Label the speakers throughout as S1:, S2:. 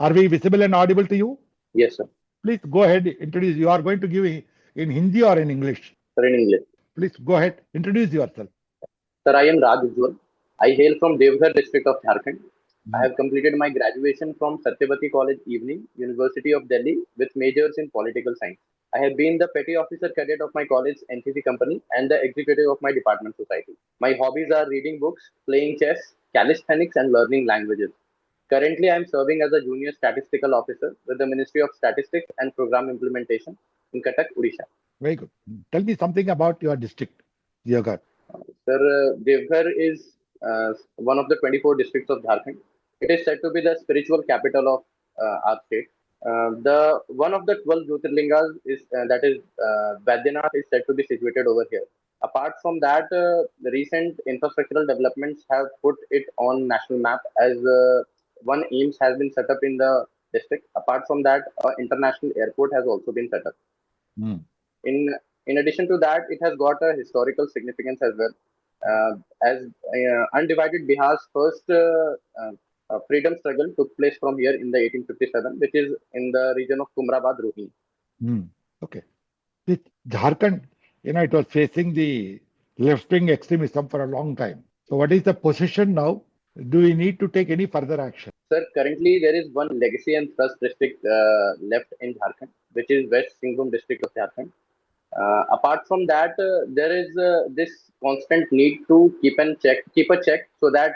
S1: Are we visible and audible to you?
S2: Yes, sir.
S1: Please go ahead, introduce. You are going to give in Hindi or in English?
S2: Sir, in English.
S1: Please go ahead, introduce yourself.
S2: Sir, I am Raj Ujjwal. I hail from Devghar district of Jharkhand. I
S1: Hmm.
S2: have completed my graduation from Satyavati College Evening, University of Delhi, with majors in political science. I have been the petty officer cadet of my college NCC company and the executive of my department society. My hobbies are reading books, playing chess, calisthenics, and learning languages. Currently, I am serving as a junior statistical officer with the Ministry of Statistics and Program Implementation in Cuttack, Odisha.
S1: Very good. Tell me something about your district, Yoga.
S2: Sir, Devghar is one of the 24 districts of Jharkhand. It is said to be the spiritual capital of our state. The one of the 12 Jyotirlingas is that is Vaidyanath is said to be situated over here. Apart from that, the recent infrastructural developments have put it on national map as one AIMS has been set up in the district. Apart from that, international airport has also been set up.
S1: Hmm.
S2: In in addition to that, it has got a historical significance as well. As undivided Bihar's first freedom struggle took place from here in the 1857, which is in the region of Kumrabad, Rohini.
S1: Hmm. Okay. This Jharkhand, it was facing the left-wing extremism for a long time. So what is the position now? Do we need to take any further action?
S2: Sir, currently there is one legacy and thrust district left in Jharkhand, which is West Singhbum district of Jharkhand. Apart from that, there is this constant need to keep a check, so that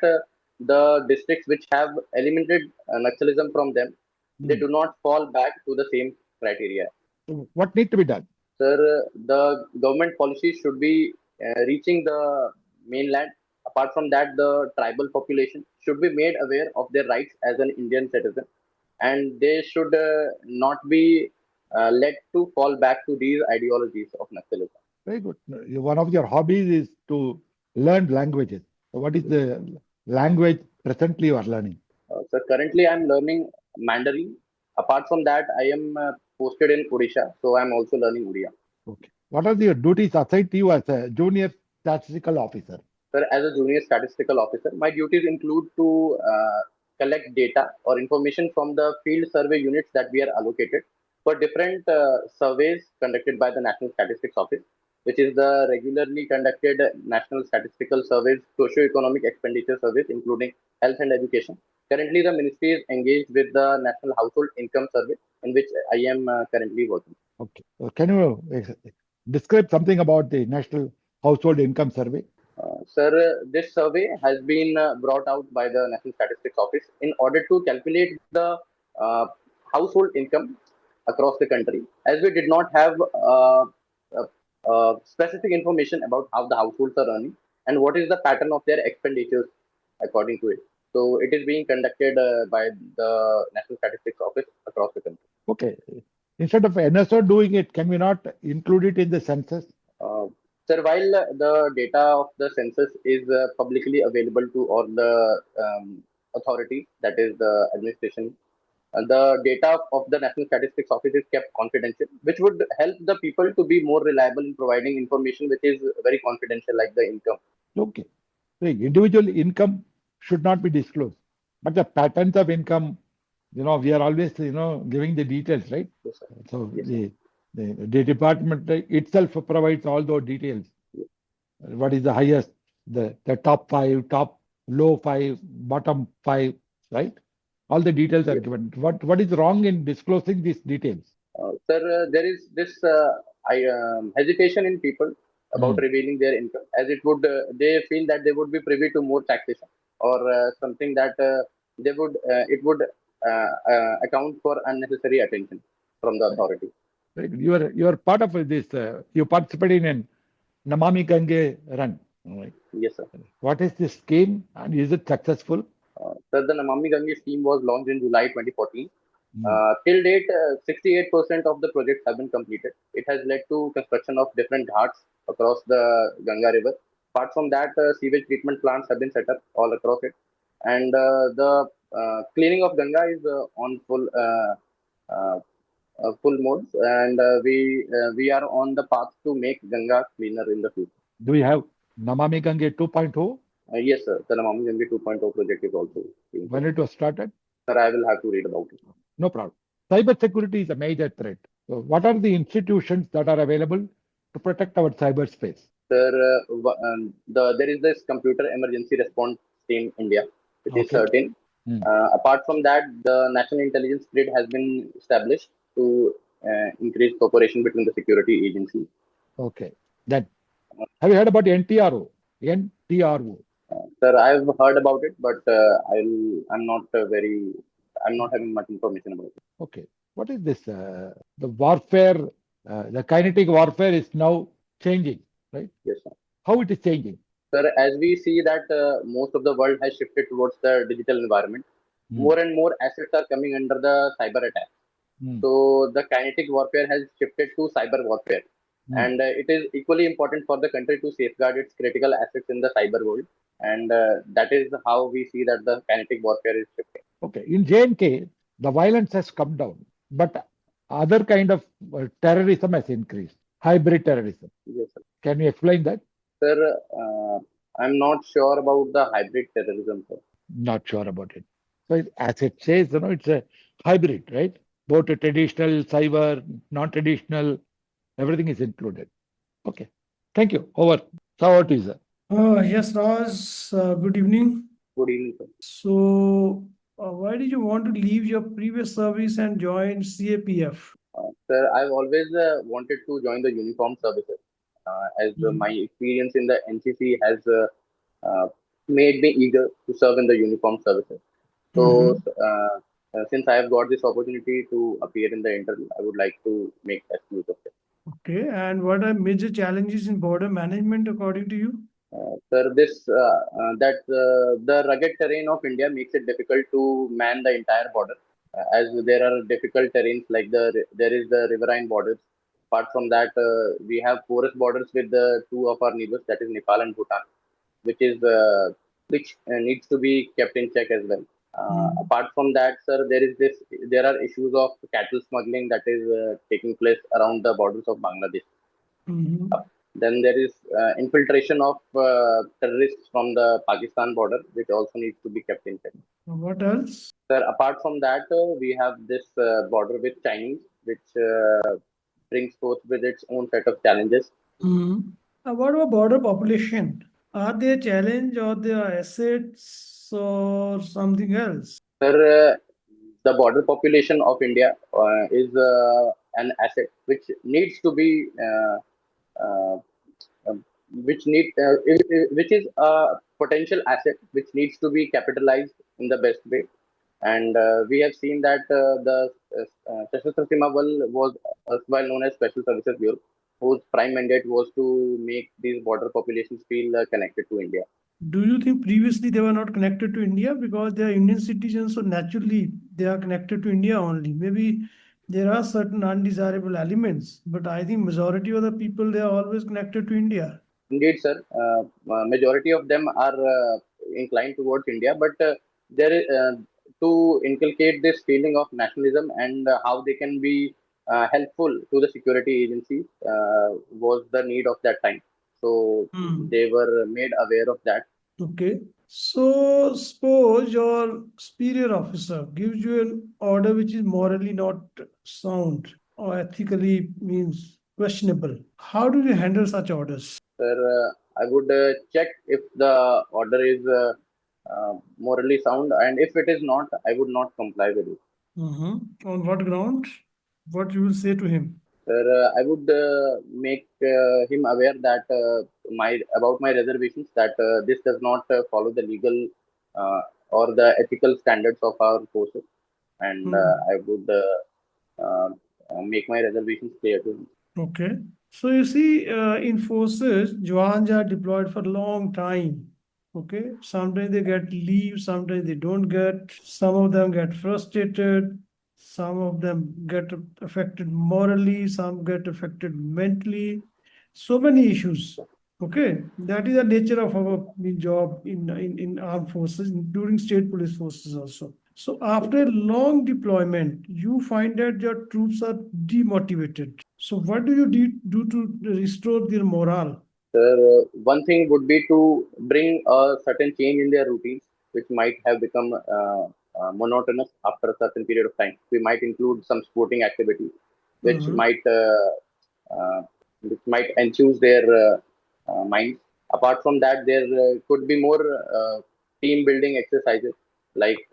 S2: the districts which have eliminated Naxalism from them, they
S1: Hmm.
S2: do not fall back to the same criteria.
S1: So what need to be done?
S2: Sir, the government policy should be reaching the mainland. Apart from that, the tribal population should be made aware of their rights as an Indian citizen, and they should not be led to fall back to these ideologies of Naxalism.
S1: Very good. One of your hobbies is to learn languages. So what is the language presently you are learning?
S2: So currently, I'm learning Mandarin. Apart from that, I am posted in Odisha, so I'm also learning Odia.
S1: Okay. What are your duties assigned to you as a junior statistical officer?
S2: Sir, as a junior statistical officer, my duties include to collect data or information from the field survey units that we are allocated for different surveys conducted by the National Statistics Office, which is the regularly conducted National Statistical Surveys, socio-economic expenditure surveys, including health and education. Currently, the ministry is engaged with the National Household Income Survey, in which I am currently working.
S1: Okay. Can you describe something about the National Household Income Survey?
S2: Sir, this survey has been brought out by the National Statistics Office in order to calculate the uh, household income across the country, as we did not have specific information about how the households are earning and what is the pattern of their expenditures according to it. So, it is being conducted by the National Statistics Office across the country.
S1: Okay. Instead of NSO doing it, can we not include it in the census?
S2: Uh, Sir, while the data of the census is publicly available to all the authorities, that is the administration, the data of the National Statistics Office is kept confidential, which would help the people to be more reliable in providing information which is very confidential, like the income.
S1: Okay. The individual income should not be disclosed. But the patterns of income, we are always, giving the details, right?
S2: Yes, sir.
S1: So
S2: Yes, sir.
S1: the department itself provides all those details. What is the highest, the top five, top low five, bottom five, right? All the details are
S2: Yes.
S1: given. What is wrong in disclosing these details?
S2: Sir, there is this hesitation in people about
S1: Hmm.
S2: revealing their income, as it would they feel that they would be privy to more taxation or something that they would it would account for unnecessary attention from the authority.
S1: Right. You are part of this. You participated in Namami Gange run. Right.
S2: Yes, sir.
S1: What is this scheme and is it successful?
S2: Sir, the Namami Gange scheme was launched in July 2014.
S1: Hmm.
S2: Till date, 68% of the projects have been completed. It has led to construction of different ghats across the Ganga River. Apart from that, sewage treatment plants have been set up all across it, and the cleaning of Ganga is on uh, full modes, and we are on the path to make Ganga cleaner in the future.
S1: Do we have Namami Gange 2.0?
S2: Yes, sir. The Namami Gange 2.0 project is also being
S1: When
S2: set up.
S1: it was started?
S2: Sir, I will have to read about it.
S1: No problem. Cyber security is a major threat. So what are the institutions that are available to protect our cyberspace?
S2: Sir, there is this computer emergency response team India, which is
S1: Okay.
S2: certain.
S1: Hmm.
S2: Apart from that, the National Intelligence Grid has been established to increase cooperation between the security agencies.
S1: Okay. Then have you heard about NTRO? NTRO.
S2: Sir, I've heard about it, but I'm not having much information about it.
S1: Okay. What is this? The warfare, the kinetic warfare is now changing, right?
S2: Yes, sir.
S1: How it is changing?
S2: Sir, as we see that most of the world has shifted towards the digital environment,
S1: Hmm.
S2: more and more assets are coming under the cyber attack.
S1: Hmm.
S2: So the kinetic warfare has shifted to cyber warfare,
S1: Hmm.
S2: and it is equally important for the country to safeguard its critical assets in the cyber world, and that is how we see that the kinetic warfare is shifting.
S1: Okay. In J&K, the violence has come down, but other kind of terrorism has increased. Hybrid terrorism.
S2: Yes, sir.
S1: Can you explain that?
S2: Sir, I'm not sure about the hybrid terrorism, sir.
S1: Not sure about it. So as it says, it's a hybrid, right? Both a traditional, cyber, non-traditional, everything is included. Okay. Thank you. Over. So what is it?
S3: Yes, Raj, good evening.
S2: Good evening, sir.
S3: So, why did you want to leave your previous service and join CAPF?
S2: Sir, I've always wanted to join the uniform services, as my experience in the NCC has uh, made me eager to serve in the uniform services. So,
S3: Mhm.
S2: since I have got this opportunity to appear in the interview, I would like to make best use of it.
S3: Okay, and what are major challenges in border management according to you?
S2: Sir, the rugged terrain of India makes it difficult to man the entire border, as there are difficult terrains like there is the riverine borders. Apart from that, we have porous borders with the two of our neighbors, that is Nepal and Bhutan, which is which needs to be kept in check as well.
S3: Mhm.
S2: Apart from that, sir, there are issues of cattle smuggling that is taking place around the borders of Bangladesh.
S3: Mhm.
S2: Then there is infiltration of terrorists from the Pakistan border, which also needs to be kept in check.
S3: What else?
S2: Sir, apart from that, we have this border with Chinese, which brings forth with its own set of challenges.
S3: Mhm. What about border population? Are they a challenge or they are assets or something else?
S2: Sir, the border population of India is an asset which needs to be uh, um, which is a potential asset which needs to be capitalized in the best way. And we have seen that Sashastra Sima Bal was well known as Special Services Bureau, whose prime mandate was to make these border populations feel connected to India.
S3: Do you think previously they were not connected to India because they are Indian citizens, so naturally they are connected to India only? Maybe there are certain undesirable elements, but I think majority of the people they are always connected to India.
S2: Indeed, sir. Majority of them are inclined towards India, but there is to inculcate this feeling of nationalism and how they can be helpful to the security agencies was the need of that time. So
S3: Hmm.
S2: they were made aware of that.
S3: Okay. So suppose your superior officer gives you an order which is morally not sound or ethically means questionable. How do you handle such orders?
S2: Sir, I would check if the order is morally sound, and if it is not, I would not comply with it.
S3: On what ground? What you will say to him?
S2: Sir, I would make him aware that my about my reservations that this does not follow the legal uh, or the ethical standards of our forces, and
S3: Hmm.
S2: I would uh, make my reservations clear to him.
S3: Okay. So you see, in forces, Jawans are deployed for a long time. Okay. Sometimes they get leave, sometimes they don't get. Some of them get frustrated. Some of them get affected morally. Some get affected mentally. So many issues. Okay. That is the nature of our job in armed forces, including state police forces also. So after a long deployment, you find that your troops are demotivated. So what do you do to restore their morale?
S2: Sir, one thing would be to bring a certain change in their routines, which might have become monotonous after a certain period of time. We might include some sporting activities, which
S3: Mhm.
S2: might uh, enthuse their minds. Apart from that, there could be more team building exercises like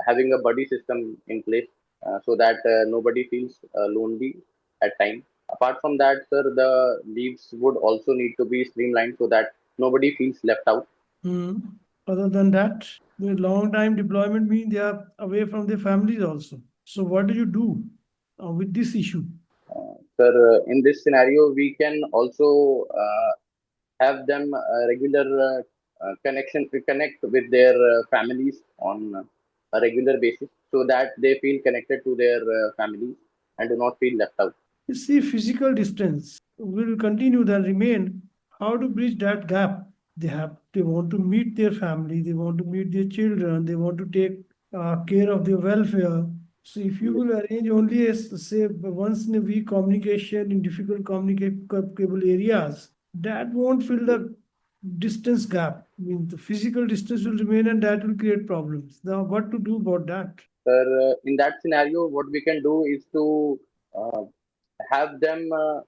S2: having a buddy system in place so that nobody feels lonely at time. Apart from that, sir, the leaves would also need to be streamlined so that nobody feels left out.
S3: Mhm. Other than that, the long time deployment means they are away from their families also. So what do you do with this issue?
S2: Sir, in this scenario, we can also have them regular connect with their families on a regular basis so that they feel connected to their families and do not feel left out.
S3: You see, physical distance will continue then remain. How to bridge that gap? They want to meet their family, they want to meet their children, they want to take care of their welfare. So if you
S2: Yes,
S3: will arrange only a say once in a week communication in difficult communicable areas, that won't fill the distance gap. I mean, the physical distance will remain and that will create problems. Now, what to do about that?
S2: sir, in that scenario, what we can do is to uh, have them uh,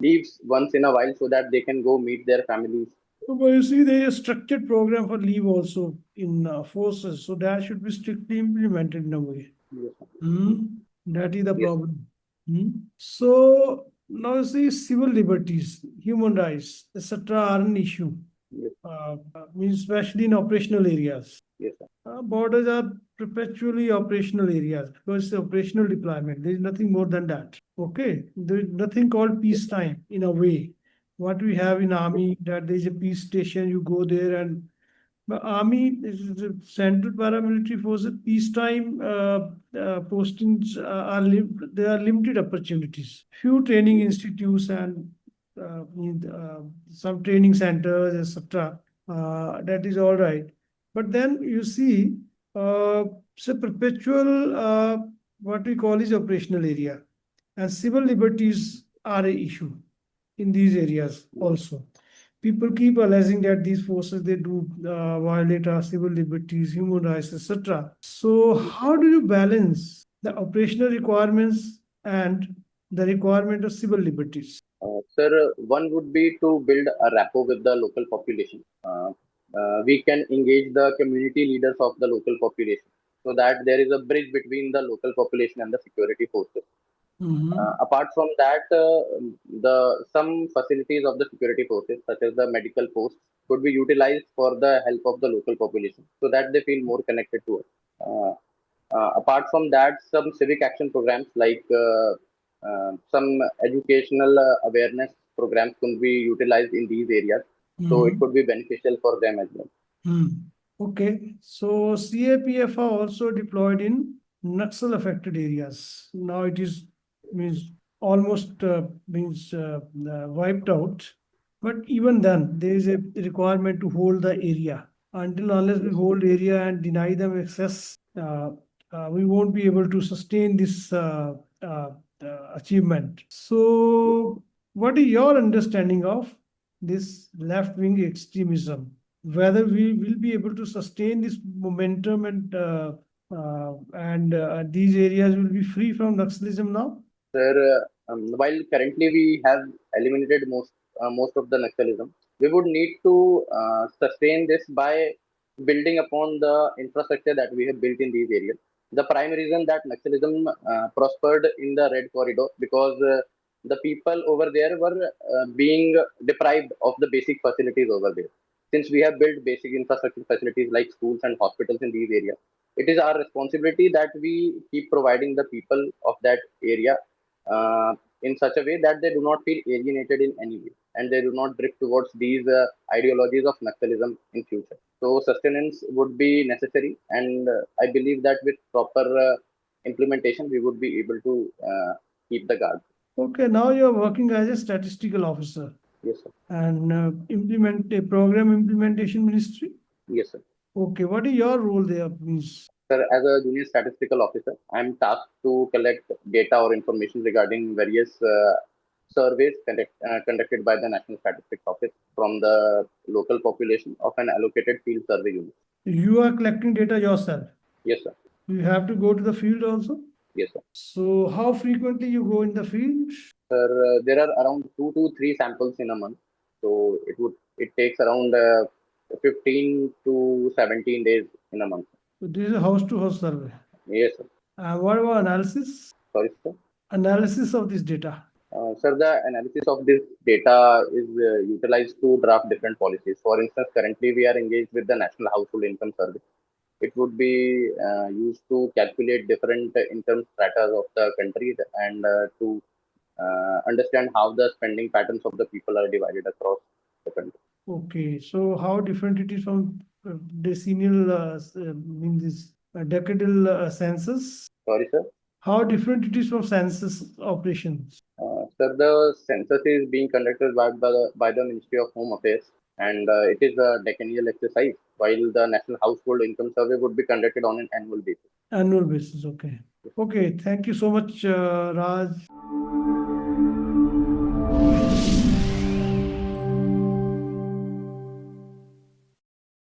S2: leaves once in a while so that they can go meet their families.
S3: But you see, there is a structured program for leave also in forces, so that should be strictly implemented in a way.
S2: Yes, sir.
S3: Hmm? That is the
S2: Yes, sir.
S3: problem. Hmm? So now you see, civil liberties, human rights, etc., are an issue.
S2: Yes,
S3: Means especially in operational areas.
S2: yes, sir.
S3: Borders are perpetually operational areas because it's operational deployment. There is nothing more than that. Okay, there is nothing called
S2: Yes,
S3: peacetime in a way. What we have in
S2: yes,
S3: army, that there is a peace station, you go there and the army is the central paramilitary forces. Peacetime postings there are limited opportunities. Few training institutes and some training centers, etc. That is all right. But then you see, it's a perpetual what we call is operational area, and civil liberties are a issue in these areas also. People keep alleging that these forces they do violate our civil liberties, human rights, etc. So
S2: yes.
S3: how do you balance the operational requirements and the requirement of civil liberties?
S2: Sir, one would be to build a rapport with the local population. We can engage the community leaders of the local population so that there is a bridge between the local population and the security forces.
S3: Mhm.
S2: Apart from that, the some facilities of the security forces, such as the medical posts, could be utilized for the help of the local population so that they feel more connected to us. Uh, Apart from that, some civic action programs like some educational awareness programs could be utilized in these areas. So it
S3: Mhm.
S2: could be beneficial for them as well.
S3: Hmm. Okay, so CAPF are also deployed in Naxal affected areas. Now it is means almost means wiped out. But even then, there is a requirement to hold the area. Until unless we
S2: Yes,
S3: hold area and deny them access, we won't be able to sustain this achievement.
S2: yes.
S3: So, what is your understanding of this left-wing extremism? Whether we will be able to sustain this momentum and these areas will be free from Naxalism now?
S2: Sir, while currently we have eliminated most of the Naxalism, we would need to sustain this by building upon the infrastructure that we have built in these areas. The prime reason that Naxalism prospered in the Red Corridor because the people over there were being deprived of the basic facilities over there. Since we have built basic infrastructure facilities like schools and hospitals in these areas, it is our responsibility that we keep providing the people of that area uh, in such a way that they do not feel alienated in any way and they do not drift towards these ideologies of Naxalism in future. So sustenance would be necessary, and I believe that with proper implementation, we would be able to keep the guard.
S3: Okay, now you're working as a statistical officer
S2: Yes, sir.
S3: and implement a program implementation ministry.
S2: Yes, sir.
S3: Okay, what is your role there, please?
S2: Sir, as a junior statistical officer, I am tasked to collect data or information regarding various surveys conducted by the National Statistics Office from the local population of an allocated field survey unit.
S3: You are collecting data yourself.
S2: Yes, sir.
S3: You have to go to the field also.
S2: Yes, sir.
S3: So how frequently you go in the field?
S2: Sir, there are around 2 to 3 samples in a month, so it takes around 15 to 17 days in a month.
S3: So this is a house-to-house survey.
S2: Yes, sir.
S3: And what about analysis?
S2: Sorry, sir.
S3: Analysis of this data.
S2: Sir, the analysis of this data is utilized to draft different policies. For instance, currently we are engaged with the National Household Income Survey. It would be used to calculate different income strata of the country and to understand how the spending patterns of the people are divided across the country.
S3: Okay, so how different it is from decennial means this decadal census?
S2: Sorry, sir.
S3: How different it is from census operations?
S2: Sir, the census is being conducted by the Ministry of Home Affairs, and it is a decennial exercise, while the National Household Income Survey would be conducted on an annual basis.
S3: Annual basis, okay. Okay, thank you so much, Raj.